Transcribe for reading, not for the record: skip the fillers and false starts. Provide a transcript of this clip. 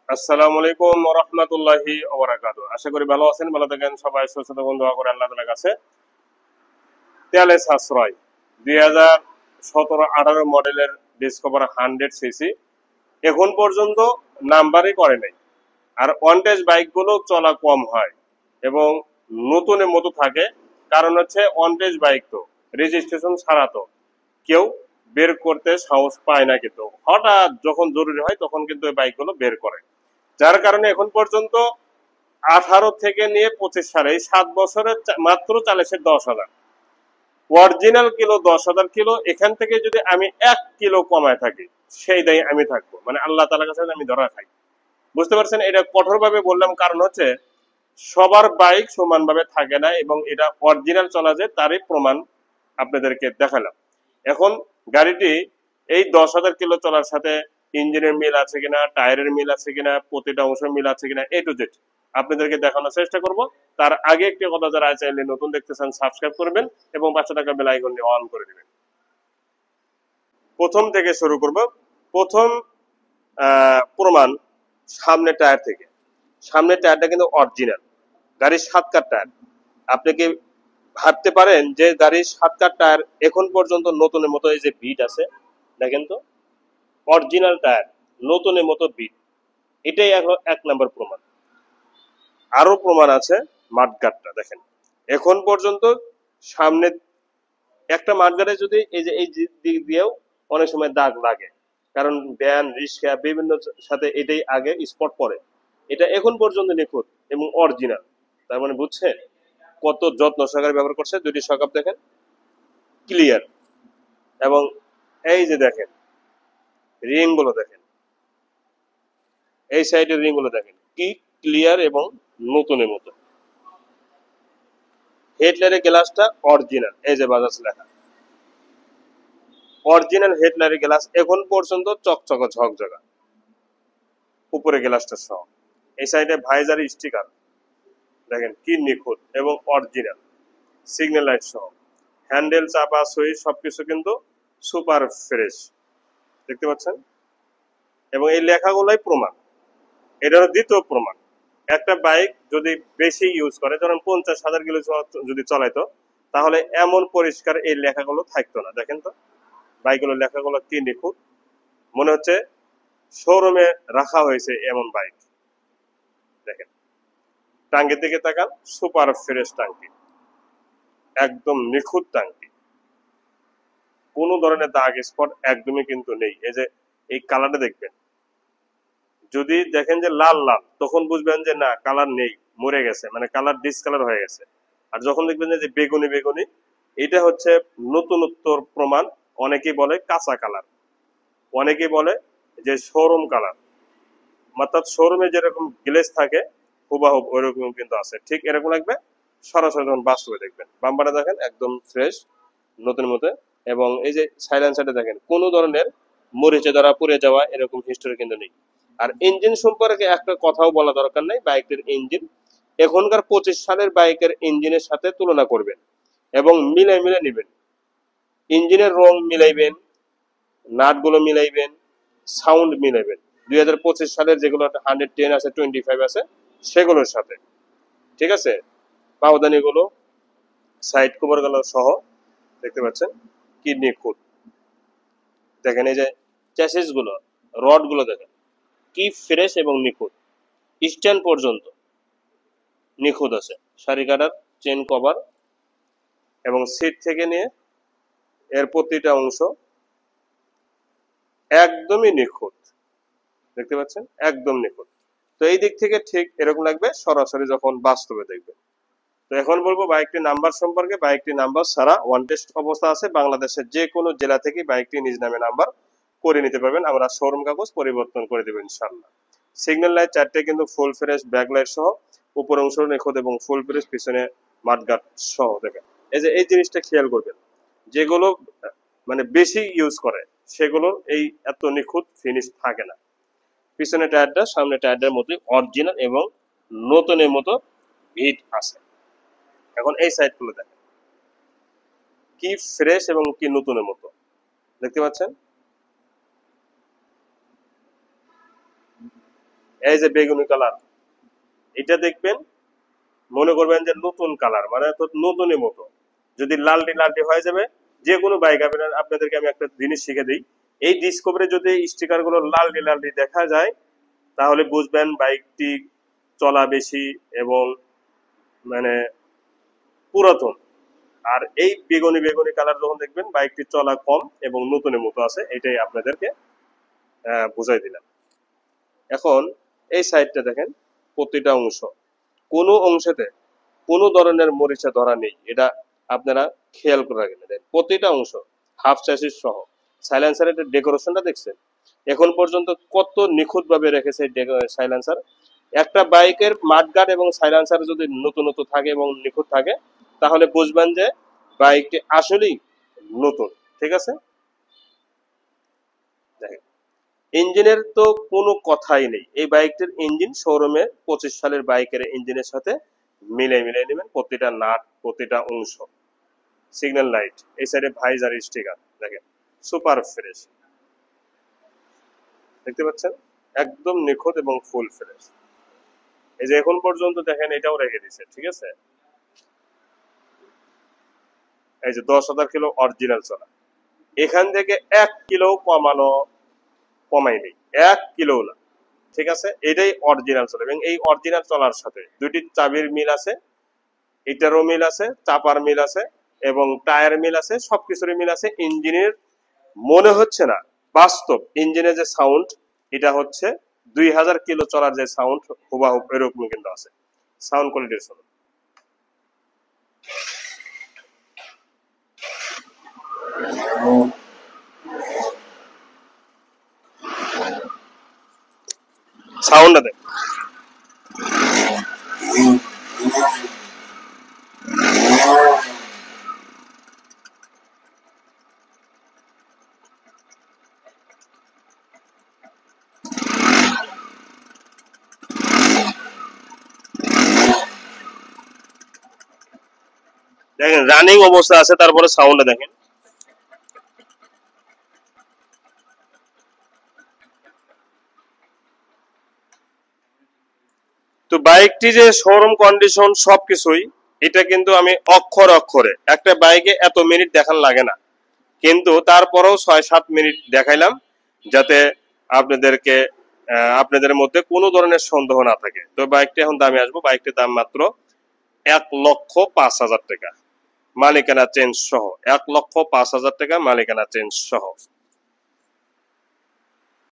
আসসালামু আলাইকুম ওয়া রাহমাতুল্লাহি ওয়া বারাকাতুহু। আশা করি ভালো আছেন, ভালো থাকেন, সবাই সুস্থ থাকুন, দোয়া করে আল্লাহ তাআলার কাছে। তেলের সাশ্রয় 2017-18 মডেলের ডিসকভার 100 সিসি এখন পর্যন্ত নাম্বারই করে নাই। আর ওয়ান টেস্ট বাইকগুলো চলা কম হয় এবং নতুনের মতো থাকে। কারণ হচ্ছে ওয়ান টেস্ট বাইক তো রেজিস্ট্রেশন ছাড়া তো কেউ বের করতে সাহস পায় না, কিন্তু হঠাৎ যখন জরুরি হয় তখন কিন্তু এই বাইকগুলো বের করে। যার কারণে এখন পর্যন্ত 18 থেকে নিয়ে 25 সালে এই 7 বছরে মাত্র চালিয়েছে 10,000। Original kilo 10,000 kilo. এখান থেকে যদি আমি 1 কিলো কমায় থাকি সেই দায়ী আমি থাকবো, মানে আল্লাহ তাআলার কাছে আমি ধরা খাই। বুঝতে পারছেন? এটা কঠোরভাবে বললাম, কারণ হচ্ছে সবার বাইক সমানভাবে থাকে না এবং এটা অরিজিনাল চলা যায় তারই প্রমাণ আপনাদেরকে দেখালাম। এখন গাড়িটি এই 10,000 কিলো চলার সাথে ইঞ্জিনের মিল আছে কিনা, টায়ারের মিল আছে কিনা, প্রতিটা অংশ মিল আছে কিনা, এ টু জেড আপনাদেরকে দেখানোর চেষ্টা করব। তার আগে একটি কথা, যারা চাইলে নতুন দেখতেছেন সাবস্ক্রাইব করবেন এবং 5 টাকা বেল আইকনটি অন করে দিবেন। প্রথম থেকে শুরু করব। প্রথম প্রমাণ সামনের টায়ার থেকে। সামনের টায়ারটা কিন্তু অরিজিনাল, গাড়ির 7 কাঠ টায়ার। আপনি কি ভাবতে পারেন যে গাড়ির 7 কাঠ টায়ার এখন পর্যন্ত নতুনের মতো এই যে বিট আছে, দেখেন তো, অরিজিনাল টায়ার, নতুনের মতো বিট। এটাই এখন 1 নম্বর প্রমাণ। আরো প্রমাণ আছে মাঠগাটটা দেখেন। এখন পর্যন্ত সামনে একটা মাঠগাটে যদি এই যে এই দিক দিয়েও অনেক সময় দাগ লাগে, কারণ ভ্যান রিক্সা বিভিন্ন সাথে এটাই আগে স্পট পড়ে। এটা এখন পর্যন্ত নিখুঁত এবং অরিজিনাল। তার মানে বুঝছেন কত যত্ন সহকারে ব্যবহার করছে। দুটি সকাপ দেখেন, ক্লিয়ার। এবং এই যে দেখেন রিং গুলো দেখেন, এই সাইডের রিং গুলো দেখেন কি ক্লিয়ার এবং নতুনের মতো। হেডলাইটের গ্লাসটা অরিজিনাল, এই যে বাজাজ লেখা, অরিজিনাল হেডলাইটের গ্লাস এখন পর্যন্ত চকচকা ঝকঝকা, উপরে গ্লাসটা সহ। এই সাইডে ভাইজার স্টিকার দেখেন কি নিখুঁত এবং অরিজিনাল, সিগন্যাল লাইট সহ। হ্যান্ডেল, চাপা, সুইচ সবকিছু কিন্তু সুপার ফ্রেশ, দেখতে পাচ্ছেন। এবং এই লেখাগুলোই প্রমাণ। এটা হলো দ্বিতীয় প্রমাণ। একটা বাইক যদি বেশি ইউজ করে, ধরেন 50,000 কিলো যদি চলাইতো, তাহলে এমন পরিষ্কার এই লেখাগুলো থাকতো না। দেখেন তো বাইকগুলোর লেখাগুলো কি নিখুঁত, মনে হচ্ছে শোরুমে রাখা হয়েছে এমন বাইক। দেখেন টাঙ্গির দিকে তাকান, সুপার ফ্রেশ টাঙ্কি, একদম নিখুঁত টাঙ্কি, কোনো ধরনের দাগ স্পট একদমই কিন্তু নেই। এই যে এই কালারটা দেখবেন, যদি দেখেন যে লাল লাল তখন বুঝবেন যে না কালার নেই, মরে গেছে, মানে কালার ডিসকালার হয়ে গেছে। আর যখন দেখবেন যে বেগুনি বেগুনি, এটা হচ্ছে নতুনত্বর প্রমাণ। অনেকেই বলে কাঁচা কালার, অনেকেই বলে যে শোরুম কালার, অর্থাৎ শোরুমে যেরকম গ্লেজ থাকে হুবাহুব ওইরকম কিন্তু আছে, ঠিক এরকম লাগবে সরাসরি যখন বাস্তবে দেখবেন। বাম্পারটা দেখেন একদম ফ্রেশ, নতুন মতো। এবং এই যে সাইলেন্সারটা দেখেন, কোনো ধরনের মরিচে ধরা পুড়ে যাওয়া এরকম হিস্টোরি কিন্তু নেই। আর ইঞ্জিন সম্পর্কে একটা কথাও বলা দরকার নেই। বাইকের ইঞ্জিন এখনকার 25 সালের বাইকের ইঞ্জিনের সাথে তুলনা করবেন এবং মিলাই মিলে নেবেন। ইঞ্জিনের রং মিলাইবেন, নাটগুলো মিলাইবেন, সাউন্ড মিলাইবেন 2025 সালের যেগুলো 110 আছে, 25 আছে, সেগুলোর সাথে। ঠিক আছে? পাওদানি গুলো, সাইড কভার গুলো সহ, দেখতে পাচ্ছেন কি নিখুঁত। দেখেন এই যে চ্যাসিস গুলো, রড গুলো দেখেন কি ফ্রেশ এবং নিখুঁত, স্ট্যান্ড পর্যন্ত নিখুঁত আছে। সারি কাটার, চেন কভার এবং সিট থেকে নিয়ে এর প্রতিটা অংশ একদমই নিখুঁত, দেখতে পাচ্ছেন একদম নিখুঁত। তো এই দিক থেকে ঠিক এরকম লাগবে সরাসরি যখন বাস্তবে দেখবেন। তো এখন বলবো বাইকটির নাম্বার সম্পর্কে। বাইকটি নাম্বার ছাড়া ওয়ান টেস্ট অবস্থা আছে, বাংলাদেশের যে কোনো জেলা থেকে বাইকটি নিজ নামে নাম্বার করে নিতে পারবেন, আমরা শোরুম কাগজ পরিবর্তন করে দেবো ইনশাল্লাহ। সিগন্যাল লাইট চারটে কিন্তু ফুল ফ্রেশ, ব্যাকলাইট সহ, উপর অংশ নিখুঁত এবং ফুল ফ্রেশ, পিছনে মাঠগাট সহ। দেখেন এই যে এই জিনিসটা খেয়াল করবেন, যেগুলো মানে বেশি ইউজ করে সেগুলো এই এত নিখুঁত ফিনিশ থাকে না। পিছনে টায়ারটা সামনে টায়ারটার মধ্যে অরিজিনাল এবং নতুনের মতো হিট আছে। এখন এই সাইড গুলো দেখেন কি ফ্রেশ এবং কি নতুনের মতো, দেখতে পাচ্ছেন। এই যে বেগুনি কালার, এটা দেখবেন মনে করবেন যে নতুন কালার, মানে তো নতুনের মতো। যদি লালটি লালটি হয়ে যাবে, যে কোনো বাইক আপনাদেরকে আমি একটা জিনিস শিখে দিই, এই ডিসকভারে যদি স্টিকার গুলো লালটি লালটি দেখা যায় তাহলে বুঝবেন বাইকটি চলা বেশি এবং মানে পুরাতন। আর এই বেগুনি বেগুনি কালার যখন দেখবেন বাইকটি চলা কম এবং নতুনের মতো আছে, এটাই আপনাদেরকে বুঝাই দিলাম। এখন এই সাইডটা দেখেন, প্রতিটা অংশ, কোনো অংশেতে কোনো ধরনের মরিচা ধরা নেই, এটা আপনারা খেয়াল করে রাখবেন। প্রতিটা অংশ হাফ চ্যাসিস সহ সাইলেন্সারের ডেকোরেশনটা দেখছেন এখন পর্যন্ত কত নিখুঁত ভাবে রেখেছে সাইলেন্সার। একটা বাইকের মাঠগার্ড এবং সাইলেন্সার যদি নতুন নতুন থাকে এবং নিখুঁত থাকে তাহলে বুঝবেন যে বাইকটি আসলেই নতুন। ঠিক আছে, দেখেন ইঞ্জিনের তো কোনো কথাই নেই। এই বাইকটির ইঞ্জিন শোরুমে 25 সালের বাইকের ইঞ্জিনের সাথে মিলে মিলে নেবেন, প্রতিটা নাট প্রতিটা অংশ। সিগন্যাল লাইট, এই সাইডে ভাইজার স্টিকার দেখেন, সুপার ফ্রেশ, দেখতে পাচ্ছেন একদম নিখুঁত এবং ফুল ফ্রেশ। এই যে এখন পর্যন্ত দেখেন এটাও রেখে দিছে। ঠিক আছে, এই যে 10,000 কিলো অরিজিনাল চলা, এখান থেকে 1 কিলো কমাইনি, 1 কিলো না। ঠিক আছে, এটাই অরিজিনাল চলে এবং এই অরিজিনাল চলার সাথে দুটি চাবির মিল আছে, এটারও মিল আছে, চাপার মিল আছে এবং টায়ার মিল আছে, সবকিছুরই মিল আছে। ইঞ্জিনের মনে হচ্ছে না, বাস্তব ইঞ্জিনের যে সাউন্ড এটা হচ্ছে 2000 কিলো চলার যে সাউন্ড হুবাহুব এরকম কিন্তু আছে। সাউন্ড কোয়ালিটির শুনুন। সাউন্ডটা দেখ, দেখেন রানিং অবস্থা আছে, তারপরে সাউন্ডটা দেখেন। তো বাইকটি যে শোরুম কন্ডিশন সবকিছুই, এটা কিন্তু আমি অক্ষর অক্ষরে, একটা বাইকে এত মিনিট দেখান লাগে না, কিন্তু তারপরেও 6-7 মিনিট দেখাইলাম যাতে আপনাদেরকে আপনাদের মধ্যে কোনো ধরনের সন্দেহ না থাকে। তো বাইকটি এখন দামে আসবো, বাইকটির দাম মাত্র 1,05,000 টাকা মালিকানা চেঞ্জ সহ, 1,05,000 টাকা মালিকানা চেঞ্জ সহ।